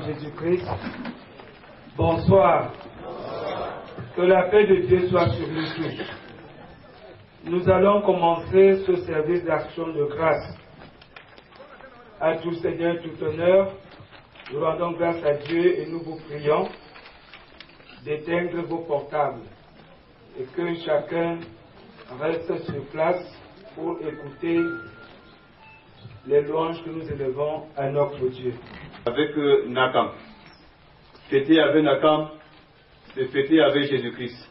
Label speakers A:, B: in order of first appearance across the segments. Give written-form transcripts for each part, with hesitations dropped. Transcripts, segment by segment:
A: Jésus-Christ. Bonsoir. Que la paix de Dieu soit sur nous tous. Nous allons commencer ce service d'action de grâce. À tout Seigneur, tout honneur, nous rendons grâce à Dieu et nous vous prions d'éteindre vos portables et que chacun reste sur place pour écouter les louanges que nous élevons à notre Dieu.
B: Avec Nakam. Fêter avec Nakam, c'est fêter avec Jésus-Christ.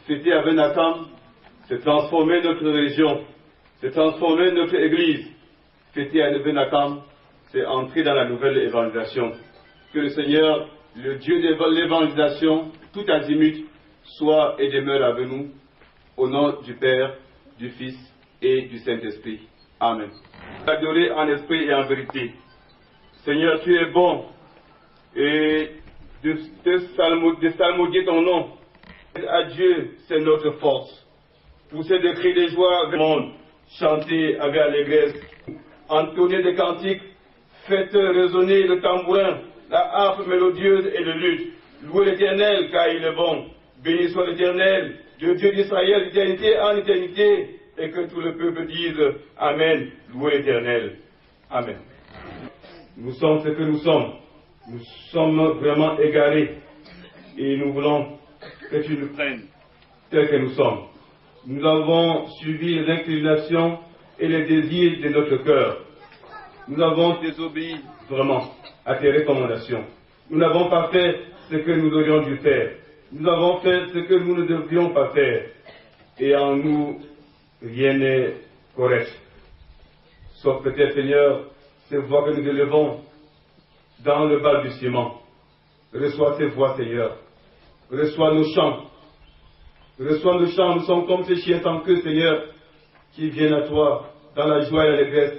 B: Fêter avec Nakam, c'est transformer notre religion, c'est transformer notre église. Fêter avec Nakam, c'est entrer dans la nouvelle évangélisation. Que le Seigneur, le Dieu de l'évangélisation, tout azimut, soit et demeure avec nous, au nom du Père, du Fils et du Saint-Esprit. Amen. Adorer en esprit et en vérité. Seigneur, tu es bon, et de salmodier ton nom. À Dieu, c'est notre force. Pousser des cris de joie vers le monde, chanter avec allégresse, entonner des cantiques, faites résonner le tambourin, la harpe mélodieuse et le luth. Louez l'Éternel, car il est bon. Béni soit l'Éternel, le Dieu d'Israël, d'éternité en éternité, et que tout le peuple dise Amen. Louez l'Éternel. Amen. Nous sommes ce que nous sommes. Nous sommes vraiment égarés. Et nous voulons que tu nous prennes tels que nous sommes. Nous avons suivi les inclinations et les désirs de notre cœur. Nous avons désobéi vraiment à tes recommandations. Nous n'avons pas fait ce que nous aurions dû faire. Nous avons fait ce que nous ne devrions pas faire. Et en nous, rien n'est correct. Sauf peut-être, Seigneur, ces voix que nous élevons dans le balbutiement. Reçois ces voix, Seigneur. Reçois nos chants. Reçois nos chants. Nous sommes comme ces chiens sans queue, Seigneur, qui viennent à toi dans la joie et l'allégresse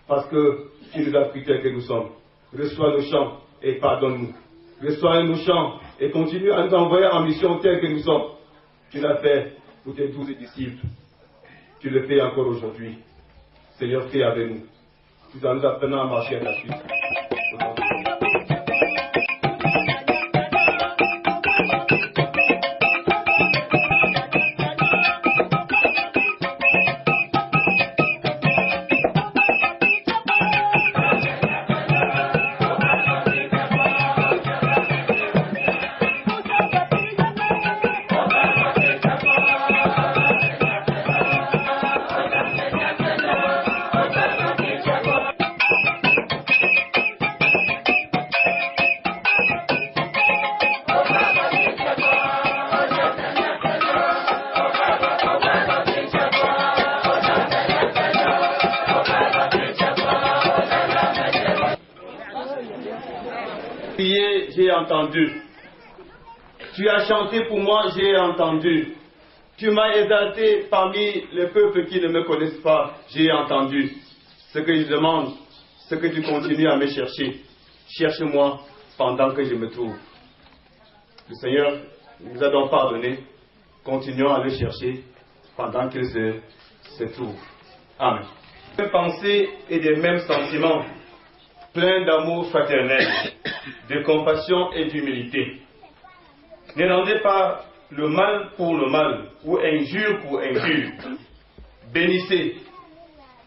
B: parce que tu nous as pris tels que nous sommes. Reçois nos chants et pardonne-nous. Reçois nos chants et continue à nous envoyer en mission tels que nous sommes. Tu l'as fait pour tes 12 disciples. Tu le fais encore aujourd'hui. Seigneur, fais avec nous. Tout en nous apprenant à marcher à ta suite. J'ai entendu. Tu as chanté pour moi, j'ai entendu. Tu m'as exalté parmi les peuples qui ne me connaissent pas, j'ai entendu. Ce que je demande, c'est que tu continues à me chercher. Cherche-moi pendant que je me trouve. Le Seigneur nous a donc pardonné. Continuons à le chercher pendant qu'il se trouve. Amen. Des pensées et des mêmes sentiments, plein d'amour fraternel, de compassion et d'humilité. Ne rendez pas le mal pour le mal, ou injure pour injure. Bénissez.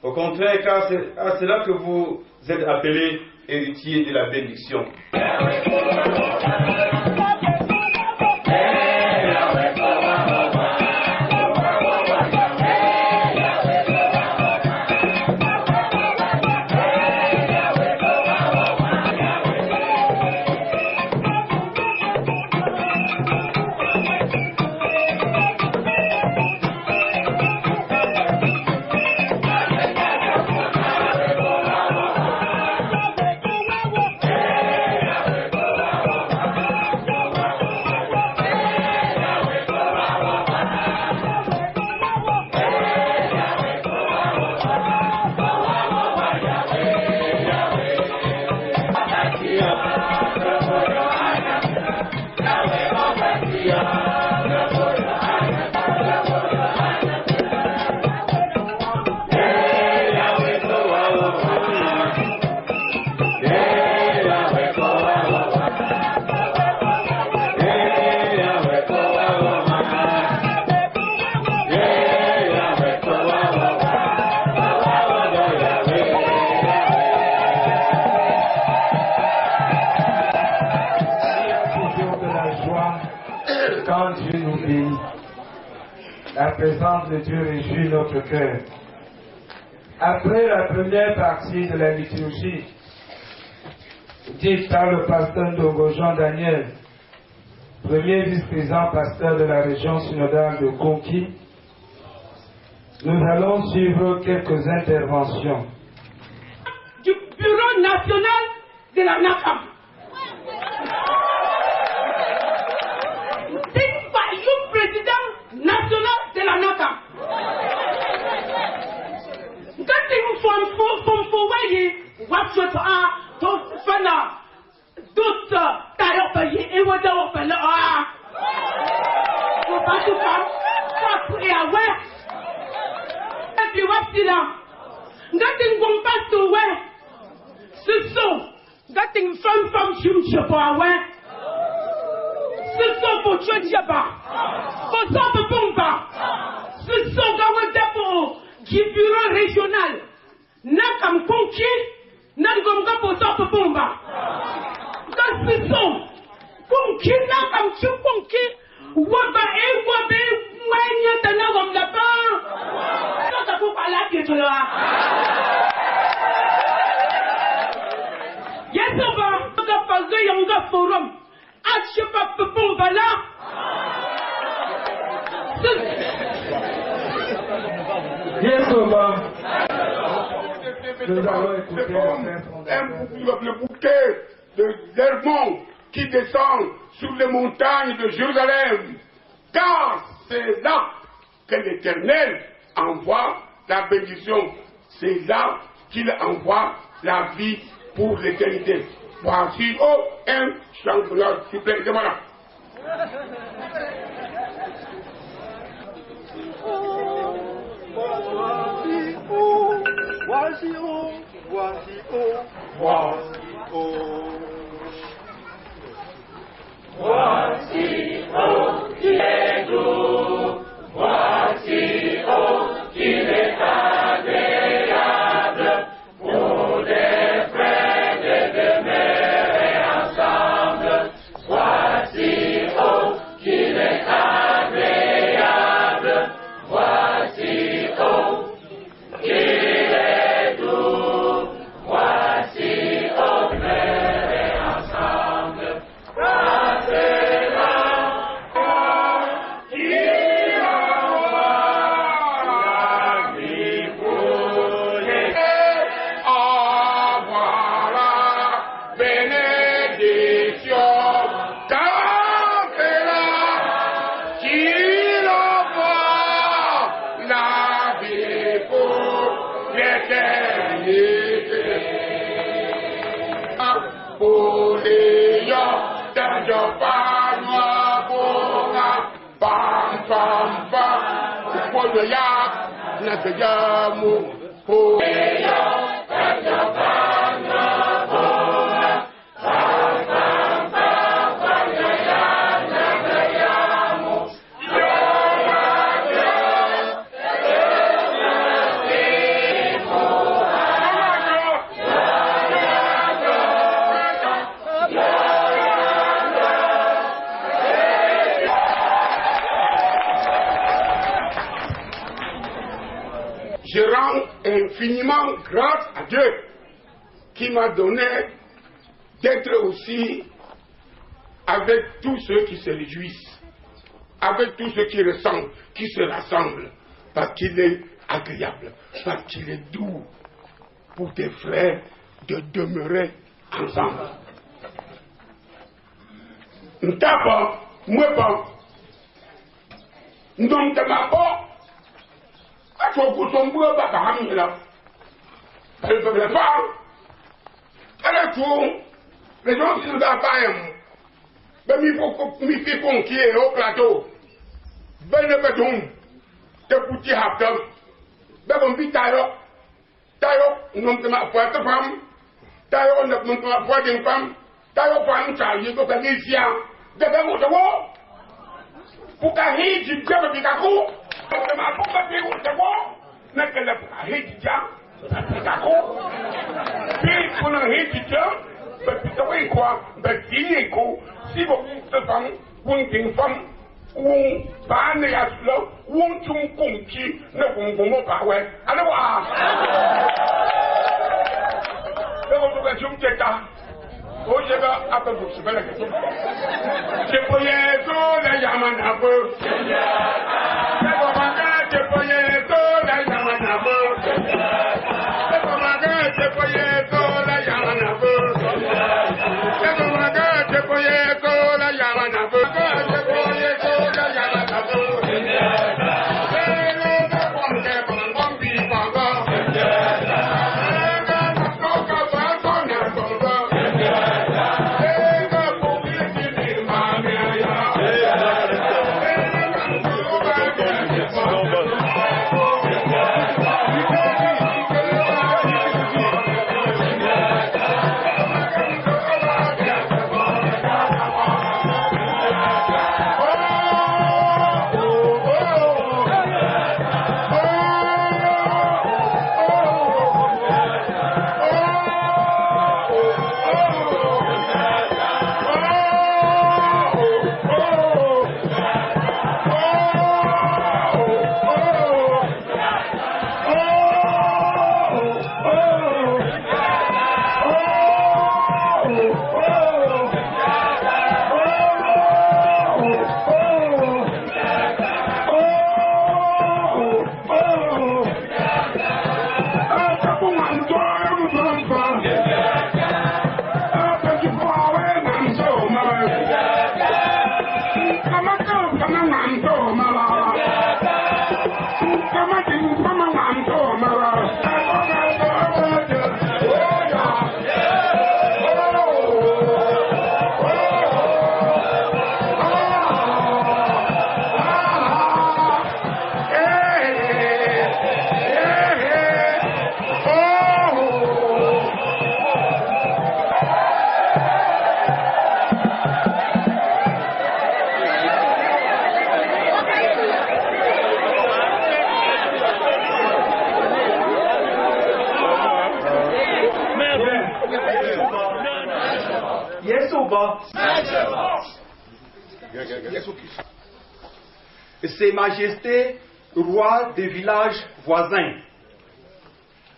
B: Au contraire, car c'est à cela que vous êtes appelés héritiers de la bénédiction.
A: La présence de Dieu réjouit notre cœur. Après la première partie de la liturgie, dite par le pasteur Ndongo Jean Daniel, premier vice-président pasteur de la région synodale de Konki, nous allons suivre quelques interventions.
C: Du Bureau national de la NACAM. National de la NACAM. Quand il faut voyer, Watchot a, Tofana, d'autres Tayopaye, et Wadawapala, faut pas tout faire, faut et à ouais. Et puis, Wapsila, Gating Gompas to ouais. C'est ça, Gating femme, je pas ouais. C'est ça pour tuer Djaba. Pour ça pour Bomba. C'est ça pour du bureau régional. Nakam Konki, Nangomga pour ça pour Bomba. C'est ça. Konki, Nakam Konki, Waba et Wabe, Wanya Tanagom là-bas. Ça pour parler à Pietro là. Yes, on va faire un forum. Je ne sais pas pour là.
A: Nous allons écouter
D: le bouquet de l'Hermon qui descend sur les montagnes de Jérusalem. Car c'est là que l'Éternel envoie la bénédiction. C'est là qu'il envoie la vie pour l'éternité. Voici, un championnat, s'il vous plaît, voilà.
E: Voici, qui est doux, voici, qui est agréable, pour des frères de demeurer ensemble. Voici, qu'il est agréable, voici, qu'il est doux, voici, demeurer ensemble.
D: je rends infiniment grâce à Dieu qui m'a donné d'être aussi avec tous ceux qui se réjouissent, avec tous ceux qui ressemblent, qui se rassemblent, parce qu'il est agréable, parce qu'il est doux pour des frères de demeurer ensemble. Ntaba, mweba, ndomtama Achokusombuga bakahamila. Elle ne peut pas. Elle est tout. Les gens qui nous appaillent. Ben, mi fipon qui est au plateau. Ben, le béton. Te pouti haptam. Ben, on vit tayo. Tayo, non te ma foi de femme. Tayo, non te ma foi d'une femme. Tayo, femme, chargée de la mission. De ben, mon devoir. Pour qu'à hit, tu peux me picaco. Ma bomba de route de bois, n'est que le hit-jam, d'accord? Puis, pour le hit-jam, mais quoi? Mais il quoi? Si vous êtes femme, ou une femme, ou un néaslo, ou un conquis, ne vous pas, ouais. Allez voir! Le retour de Teta. Oh, je vais après vous, je vais la question. Je peux y être, les Yaman un peu.
F: Ses Majestés, rois des villages voisins,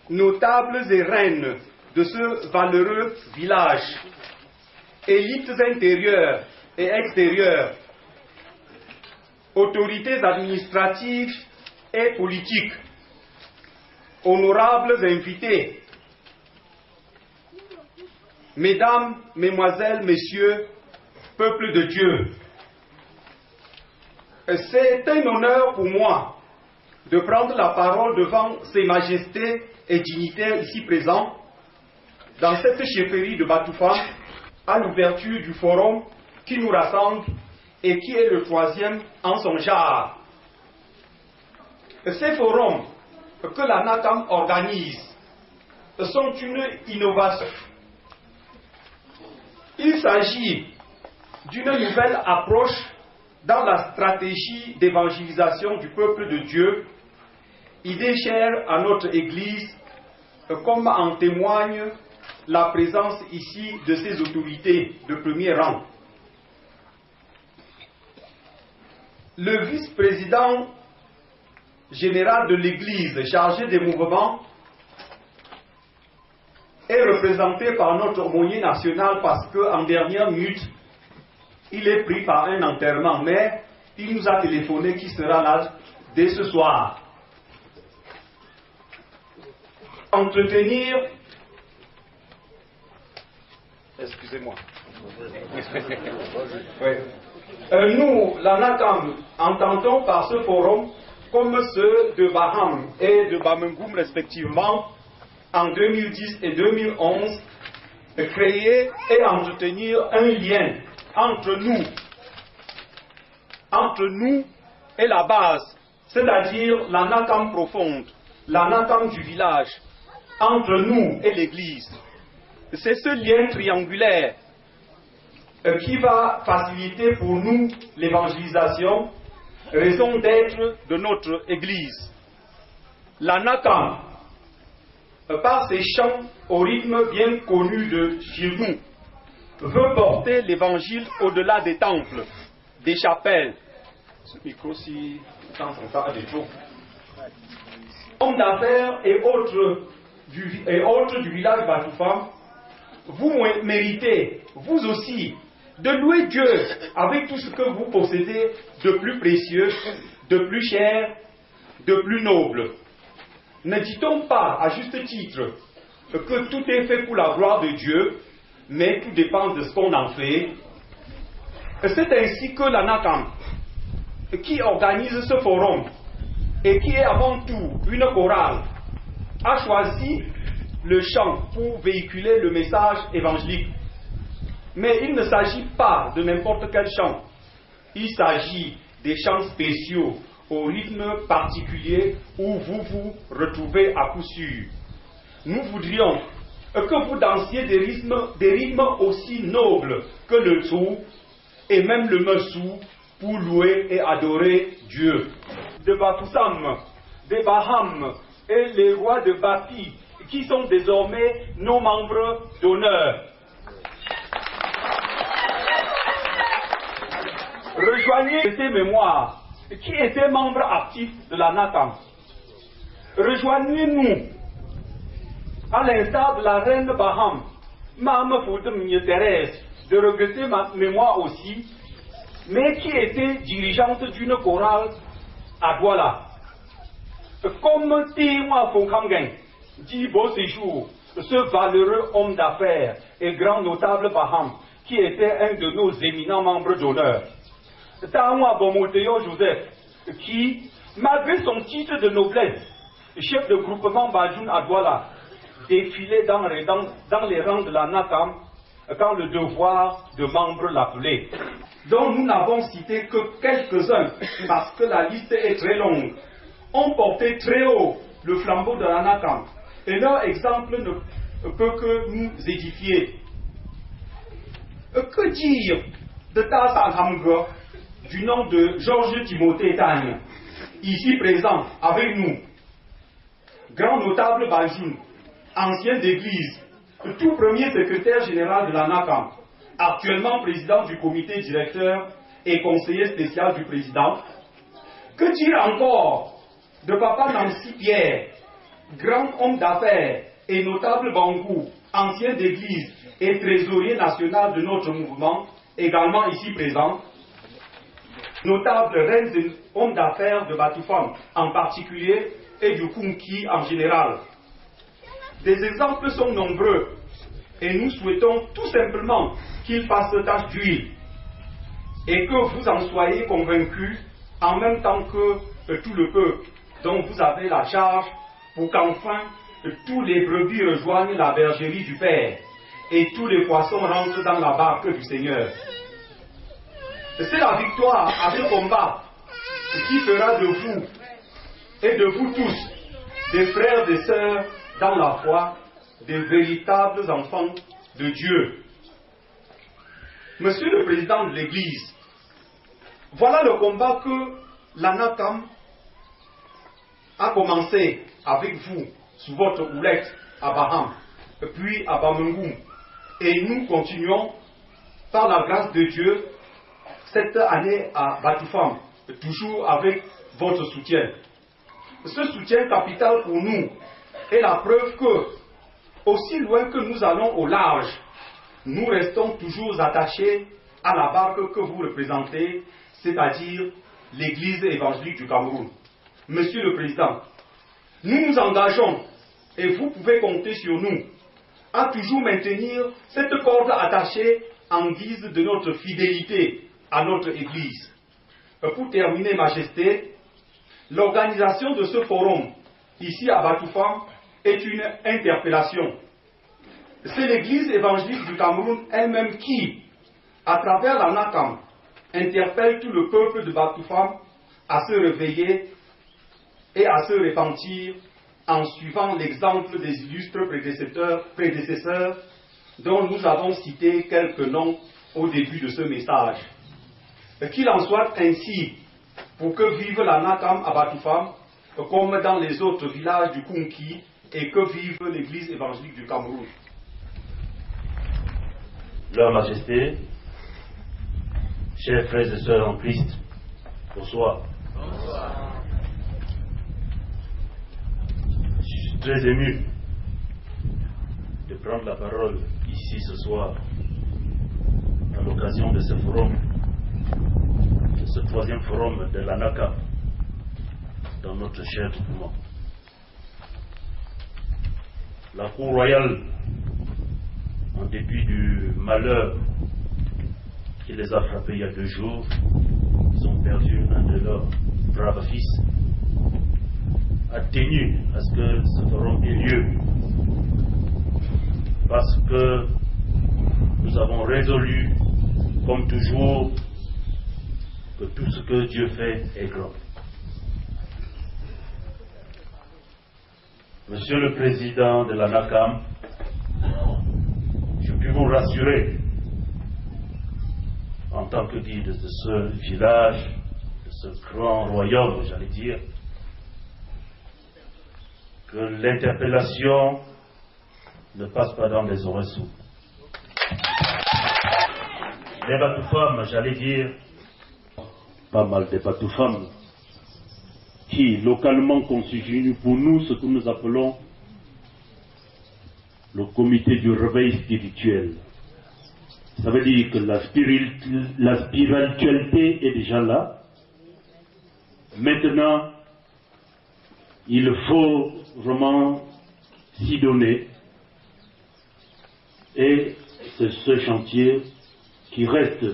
F: notables et reines de ce valeureux village, élites intérieures et extérieures, autorités administratives et politiques, honorables invités, mesdames, mesdemoiselles, messieurs, peuple de Dieu, c'est un honneur pour moi de prendre la parole devant Ses Majestés et dignitaires ici présents dans cette chefferie de Batoufan à l'ouverture du forum qui nous rassemble et qui est le 3e en son genre. Ces forums que la NACAM organise sont une innovation. Il s'agit d'une nouvelle approche dans la stratégie d'évangélisation du peuple de Dieu, idée chère à notre Église, comme en témoigne la présence ici de ses autorités de premier rang. Le vice-président général de l'Église chargé des mouvements est représenté par notre aumônier national parce qu'en dernière minute, il est pris par un enterrement, mais il nous a téléphoné qu'il sera là dès ce soir. Entretenir, excusez-moi, oui. Nous, la NACAM, entendons par ce forum, comme ceux de Baham et de Bamengum respectivement, en 2010 et 2011, créer et entretenir un lien entre nous et la base, c'est-à-dire la NACAM profonde, la NACAM du village, entre nous et l'Église. C'est ce lien triangulaire qui va faciliter pour nous l'évangélisation, raison d'être de notre Église. La NACAM, par ses chants au rythme bien connu de chez nous, veut porter l'évangile au-delà des temples, des chapelles. Ce micro-ci, quand on parle des jours. Hommes d'affaires et autres du village Batoufam, vous méritez, vous aussi, de louer Dieu avec tout ce que vous possédez de plus précieux, de plus cher, de plus noble. Ne dit-on pas, à juste titre, que tout est fait pour la gloire de Dieu, mais tout dépend de ce qu'on en fait? C'est ainsi que la NACAM, qui organise ce forum, et qui est avant tout une chorale, a choisi le chant pour véhiculer le message évangélique. Mais il ne s'agit pas de n'importe quel chant. Il s'agit des chants spéciaux, au rythme particulier où vous vous retrouvez à coup sûr. Nous voudrions que vous dansiez des rythmes aussi nobles que le Tsou et même le Messou pour louer et adorer Dieu. De Bafoussam, de Baham et les rois de Bapi, qui sont désormais nos membres d'honneur. Rejoignez ces mémoires qui étaient membres actifs de la NACAM. Rejoignez-nous, à l'instar de la reine Baham, Mme Foudemie Thérèse, de regretter ma mémoire aussi, mais qui était dirigeante d'une chorale à Douala. Comme Témoin Fonkamgen dit beau séjour, ce valeureux homme d'affaires et grand notable Baham, qui était un de nos éminents membres d'honneur. Taoua Bomoteo Joseph, qui, malgré son titre de noblesse, chef de groupement Bajoun à Douala, défilait dans les rangs de la NACAM quand le devoir de membre l'appelait. Dont nous n'avons cité que quelques-uns, parce que la liste est très longue, ont porté très haut le flambeau de la NACAM, et leur exemple ne peut que nous édifier. Que dire de Tassa Hamga, du nom de Georges Timothée Tagne, ici présent avec nous, grand notable Bajoun, ancien d'église, tout premier secrétaire général de la NACAM, actuellement président du comité directeur et conseiller spécial du président. Que dire encore de Papa Nancy Pierre, grand homme d'affaires et notable Bangou, ancien d'église et trésorier national de notre mouvement, également ici présent, notable reines et hommes d'affaires de Batoufam en particulier et du Kunki en général. Des exemples sont nombreux et nous souhaitons tout simplement qu'ils fassent tâche d'huile et que vous en soyez convaincus en même temps que tout le peuple dont vous avez la charge pour qu'enfin tous les brebis rejoignent la bergerie du Père et tous les poissons rentrent dans la barque du Seigneur. C'est la victoire à ce combat qui fera de vous et de vous tous des frères et des sœurs dans la foi, des véritables enfants de Dieu. Monsieur le Président de l'Église, voilà le combat que la NACAM a commencé avec vous, sous votre houlette à Baham, puis à Bamengum. Et nous continuons, par la grâce de Dieu, cette année à Batoufam, toujours avec votre soutien. ce soutien capital pour nous est la preuve que, aussi loin que nous allons au large, nous restons toujours attachés à la barque que vous représentez, c'est-à-dire l'Église évangélique du Cameroun. Monsieur le Président, nous nous engageons, et vous pouvez compter sur nous, à toujours maintenir cette corde attachée en guise de notre fidélité à notre Église. Pour terminer, Majesté, l'organisation de ce forum, ici à Batoufam, est une interpellation. C'est l'Église évangélique du Cameroun elle-même qui, à travers la NACAM, interpelle tout le peuple de Batoufam à se réveiller et à se repentir en suivant l'exemple des illustres prédécesseurs dont nous avons cité quelques noms au début de ce message. Qu'il en soit ainsi pour que vive la NACAM à Batoufam comme dans les autres villages du Kunki et que vive l'Église évangélique du Cameroun.
G: Leur Majesté, chers frères et sœurs en Christ, bonsoir. Bonsoir. Je suis très ému de prendre la parole ici ce soir à l'occasion de ce forum, de ce troisième forum de la NACAM dans notre cher mouvement. La Cour royale, en dépit du malheur qui les a frappés il y a 2 jours, ils ont perdu un de leurs braves fils, a tenu à ce que ce forum ait lieu, parce que nous avons résolu, comme toujours, que tout ce que Dieu fait est grand. Monsieur le Président de la NACAM, je puis vous rassurer, en tant que guide de ce village, de ce grand royaume, j'allais dire, que l'interpellation ne passe pas dans les oreilles sourdes. Les Batoufam, j'allais dire, pas mal de Batoufam, qui localement constituent pour nous ce que nous appelons le comité du réveil spirituel. Ça veut dire que la spiritualité est déjà là. Maintenant, il faut vraiment s'y donner. Et c'est ce chantier qui reste.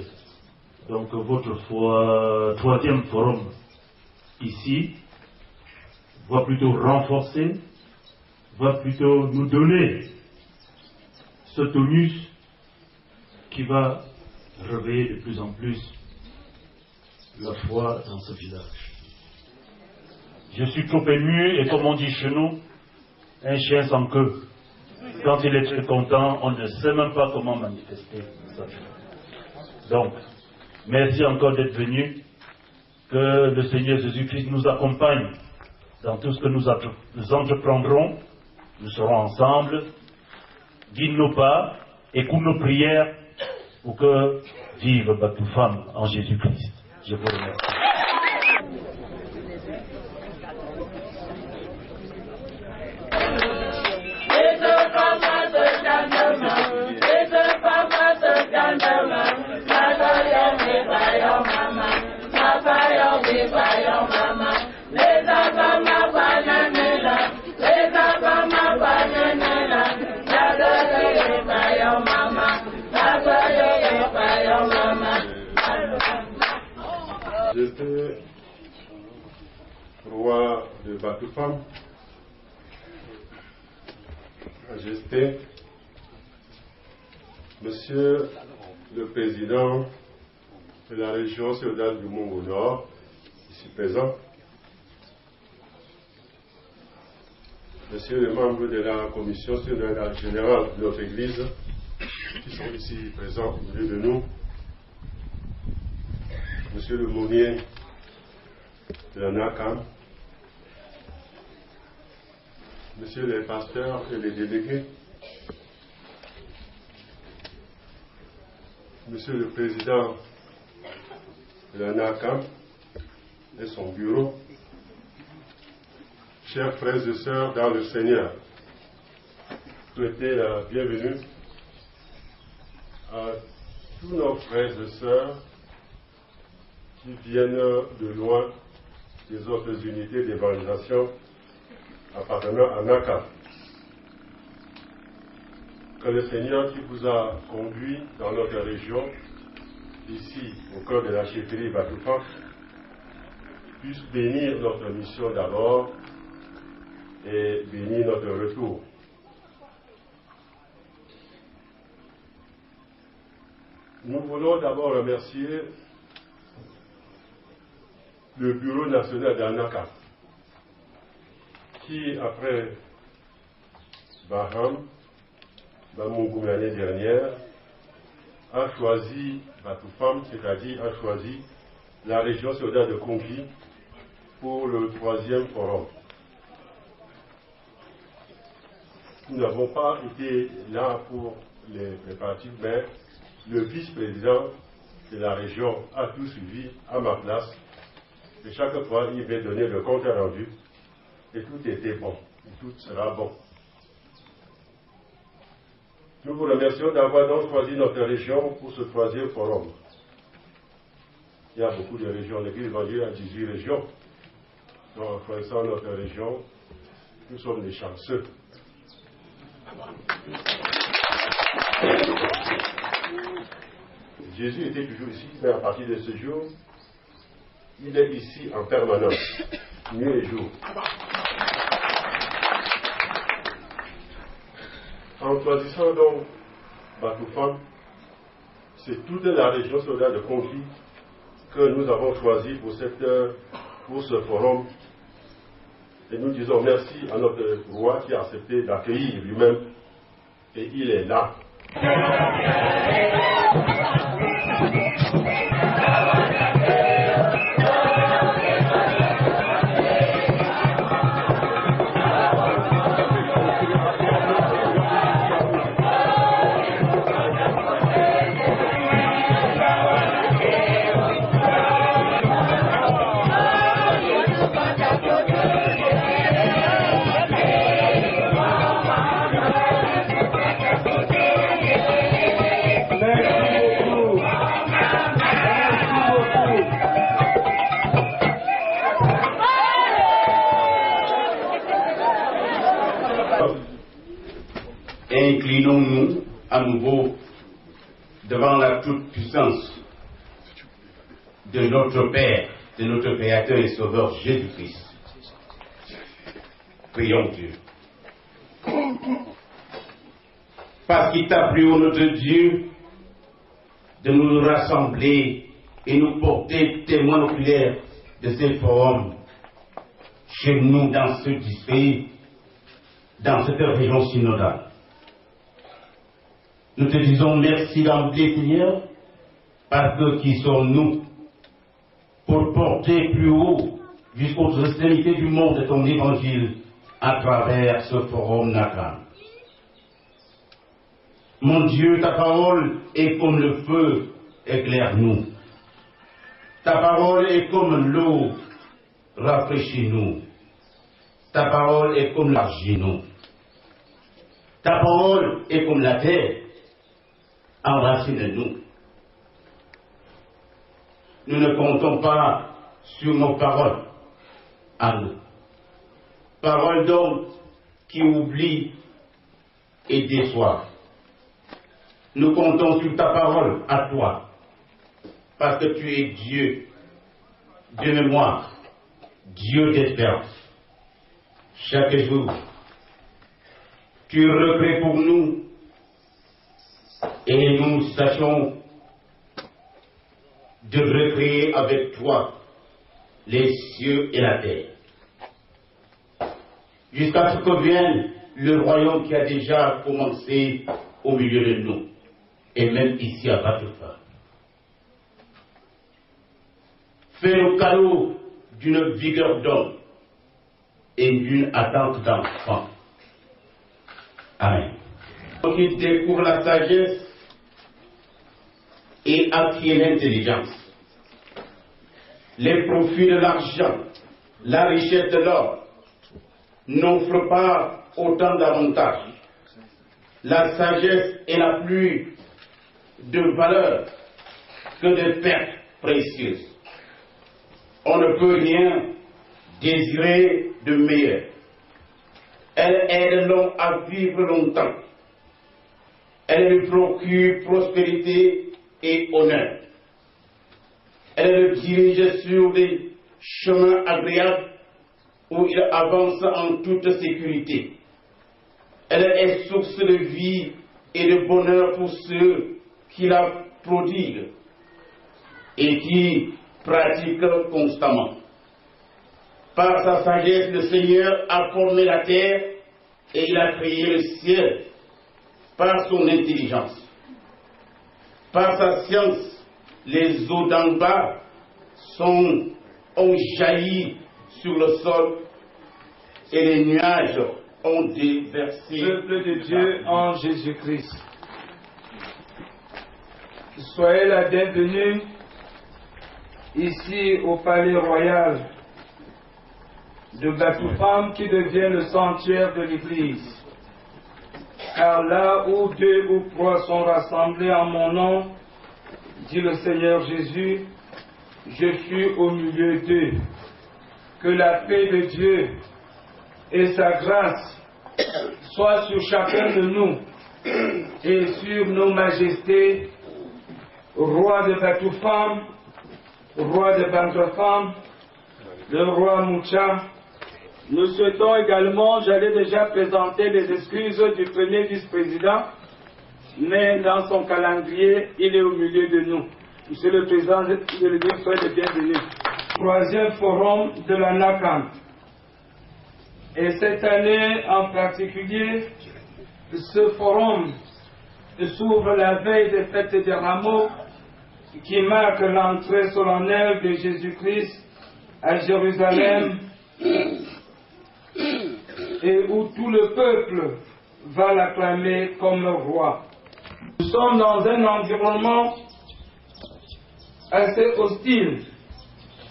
G: Donc votre troisième forum ici va plutôt renforcer, va plutôt nous donner ce tonus qui va réveiller de plus en plus la foi dans ce village. Je suis trop ému et comme on dit chez nous, un chien sans queue. Quand il est très content, on ne sait même pas comment manifester sa joie. Donc, merci encore d'être venu. Que le Seigneur Jésus-Christ nous accompagne dans tout ce que nous entreprendrons. Nous serons ensemble. Guide nos pas, écoute nos prières pour que vive Batoufam en Jésus-Christ. Je vous remercie.
H: J'étais roi de Batoufam, Majesté, Monsieur le Président de la région féodale du Mont au Nord, ici présent, Monsieur les membres de la commission synodale générale de notre Église, qui sont ici présents au milieu de nous, Monsieur le Mounier de la NACAM, Monsieur les pasteurs et les délégués, Monsieur le Président de la NACAM et son bureau, chers frères et sœurs dans le Seigneur, souhaiter la bienvenue à tous nos frères et sœurs qui viennent de loin des autres unités d'évangélisation appartenant à NACAM. Que le Seigneur qui vous a conduit dans notre région, ici au cœur de la chefferie Batoufam, puisse bénir notre mission d'abord et bénir notre retour. Nous voulons d'abord remercier le Bureau national d'Anaka qui, après Baham, Bamougoum l'année dernière, a choisi Batoufam, c'est-à-dire a choisi la région Soda de Congi pour le 3e forum. Nous n'avons pas été là pour les préparatifs, mais le vice-président de la région a tout suivi à ma place. Et chaque fois, il va donner le compte rendu. Et tout était bon. Et tout sera bon. Nous vous remercions d'avoir donc choisi notre région pour ce 3e forum. Il y a beaucoup de régions. L'Église évangélique a 18 régions. Donc, en choisissant notre région, nous sommes des chanceux. Jésus était toujours ici, mais à partir de ce jour, il est ici en permanence, nuit et jour. En choisissant donc Batoufam, c'est toute la région Soda de Congi que nous avons choisi pour ce forum. Et nous disons merci à notre roi qui a accepté d'accueillir lui-même. Et il est là.
I: Inclinons-nous à nouveau devant la toute-puissance de notre Père, de notre Créateur et Sauveur Jésus-Christ. Prions Dieu. Parce qu'il t'a plu, ô notre Dieu, de nous rassembler et nous porter témoins oculaires de ces forums chez nous dans ce district, dans cette région synodale. Nous te disons merci d'emblée, Seigneur, parce que qui sommes-nous pour porter plus haut jusqu'aux extrémités du monde ton évangile à travers ce forum NACAM. Mon Dieu, ta parole est comme le feu, éclaire-nous. Ta parole est comme l'eau, rafraîchis-nous. Ta parole est comme l'argile. Ta parole est comme la terre, enracine-nous. Nous ne comptons pas sur nos paroles à nous. Paroles d'hommes qui oublient et déçoivent. Nous comptons sur ta parole à toi, parce que tu es Dieu de mémoire, Dieu d'espérance. Chaque jour, tu recrées pour nous et nous sachons de recréer avec toi les cieux et la terre. Jusqu'à ce que vienne le royaume qui a déjà commencé au milieu de nous, et même ici à Batoufam. Fais-nous cadeau d'une vigueur d'homme et d'une attente d'enfant. Amen. Qui découvre la sagesse et acquiert l'intelligence, les profits de l'argent, la richesse de l'or, n'offre pas autant d'avantages. La sagesse est la plus de valeur que des pertes précieuses. On ne peut rien désirer de meilleur. Elle aide l'homme à vivre longtemps. Elle lui procure prospérité et honneur. Elle le dirige sur des chemins agréables où il avance en toute sécurité. Elle est source de vie et de bonheur pour ceux qui la prodiguent et qui pratiquent constamment. Par sa sagesse, le Seigneur a formé la terre et il a créé le ciel. Par son intelligence, par sa science, les eaux d'en bas ont jailli sur le sol et les nuages ont déversé.
A: Peuple de Dieu en Jésus-Christ, soyez la bienvenue ici au Palais Royal de Batoufam qui devient le sanctuaire de l'Église. Car là où 2 ou 3 sont rassemblés en mon nom, dit le Seigneur Jésus, je suis au milieu d'eux. Que la paix de Dieu et sa grâce soient sur chacun de nous et sur nos majestés, roi de Batoufam, roi de Bantrafam, le roi Moucha. Nous souhaitons également, j'allais déjà présenter les excuses du premier vice-président, mais dans son calendrier, il est au milieu de nous. Monsieur le Président, je le dis, soyez le bienvenu. 3e forum de la NACAM. Et cette année en particulier, ce forum s'ouvre la veille des fêtes des rameaux qui marque l'entrée solennelle de Jésus-Christ à Jérusalem et où tout le peuple va l'acclamer comme roi. Nous sommes dans un environnement assez hostile,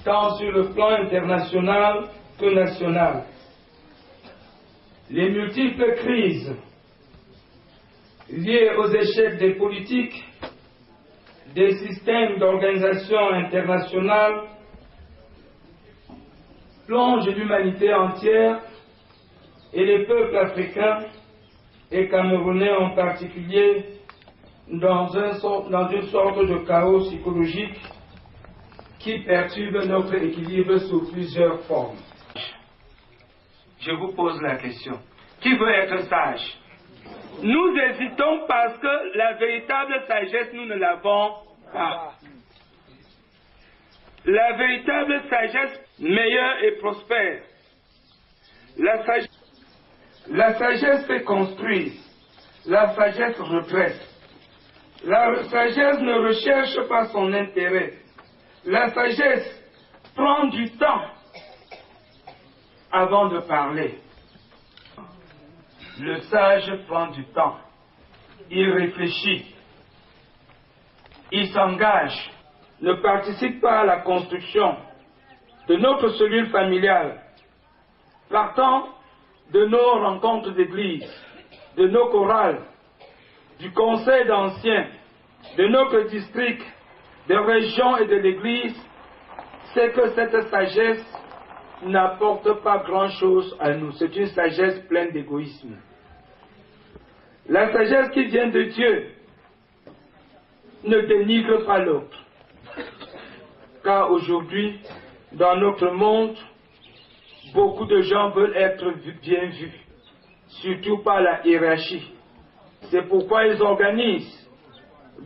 A: tant sur le plan international que national. Les multiples crises liées aux échecs des politiques, des systèmes d'organisation internationale plongent l'humanité entière et les peuples africains et camerounais en particulier dans une sorte de chaos psychologique qui perturbe notre équilibre sous plusieurs formes. Je vous pose la question. Qui veut être sage? Nous hésitons parce que la véritable sagesse, nous ne l'avons pas. La véritable sagesse meilleure et prospère. La sagesse fait construire. La sagesse retraite. La sagesse ne recherche pas son intérêt. La sagesse prend du temps avant de parler. Le sage prend du temps. Il réfléchit. Il s'engage. Ne participe pas à la construction de notre cellule familiale. Partant de nos rencontres d'église, de nos chorales, du conseil d'anciens, de notre district, de région et de l'église, c'est que cette sagesse n'apporte pas grand-chose à nous. C'est une sagesse pleine d'égoïsme. La sagesse qui vient de Dieu ne dénigre pas l'autre. Car aujourd'hui, dans notre monde, beaucoup de gens veulent être bien vus, surtout par la hiérarchie. C'est pourquoi ils organisent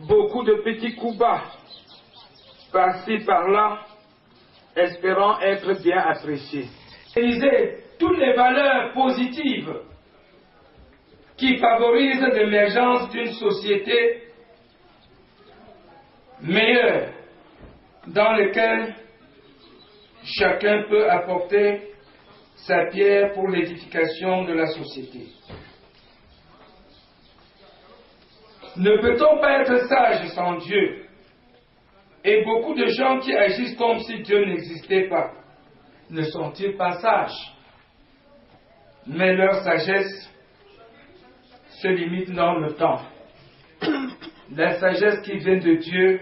A: beaucoup de petits coups bas, par-ci, par-là, espérant être bien appréciés. Utiliser toutes les valeurs positives qui favorisent l'émergence d'une société meilleure, dans laquelle chacun peut apporter sa pierre pour l'édification de la société. Ne peut-on pas être sage sans Dieu? Et beaucoup de gens qui agissent comme si Dieu n'existait pas, ne sont-ils pas sages? mais leur sagesse se limite dans le temps. La sagesse qui vient de Dieu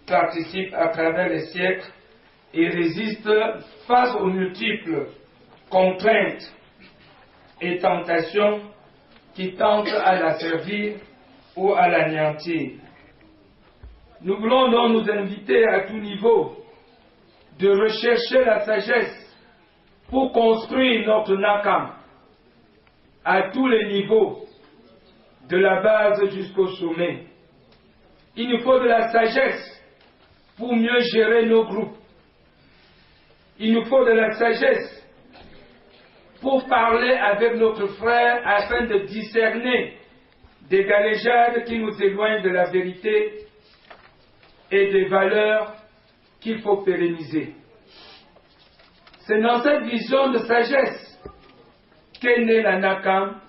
A: participe à travers les siècles et résiste face aux multiples contraintes et tentations qui tentent à la servir ou à l'anéantir. Nous voulons donc nous inviter à tout niveau de rechercher la sagesse pour construire notre Nakam à tous les niveaux, de la base jusqu'au sommet. Il nous faut de la sagesse pour mieux gérer nos groupes. Il nous faut de la sagesse pour parler avec notre frère afin de discerner des galéjades qui nous éloignent de la vérité et des valeurs qu'il faut pérenniser. C'est dans cette vision de sagesse qu'est née la Nakam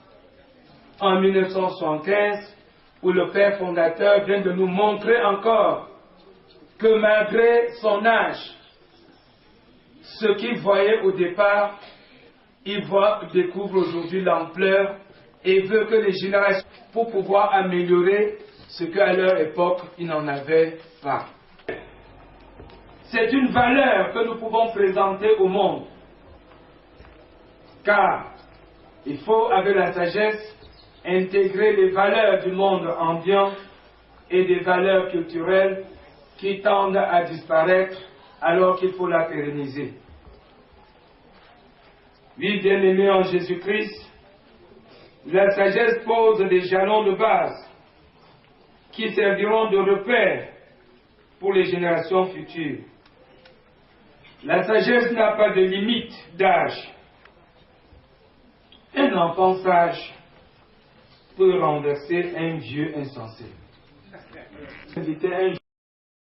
A: en 1975, où le père fondateur vient de nous montrer encore que malgré son âge, ce qu'il voyait au départ, il découvre aujourd'hui l'ampleur et veut que les générations, pour pouvoir améliorer ce qu'à leur époque, ils n'en avaient pas. C'est une valeur que nous pouvons présenter au monde, car il faut, avec la sagesse, intégrer les valeurs du monde ambiant et des valeurs culturelles qui tendent à disparaître alors qu'il faut la pérenniser. Oui, bien-aimés en Jésus-Christ, la sagesse pose des jalons de base qui serviront de repère pour les générations futures. La sagesse n'a pas de limite d'âge. Un enfant sage peut renverser un vieux insensé.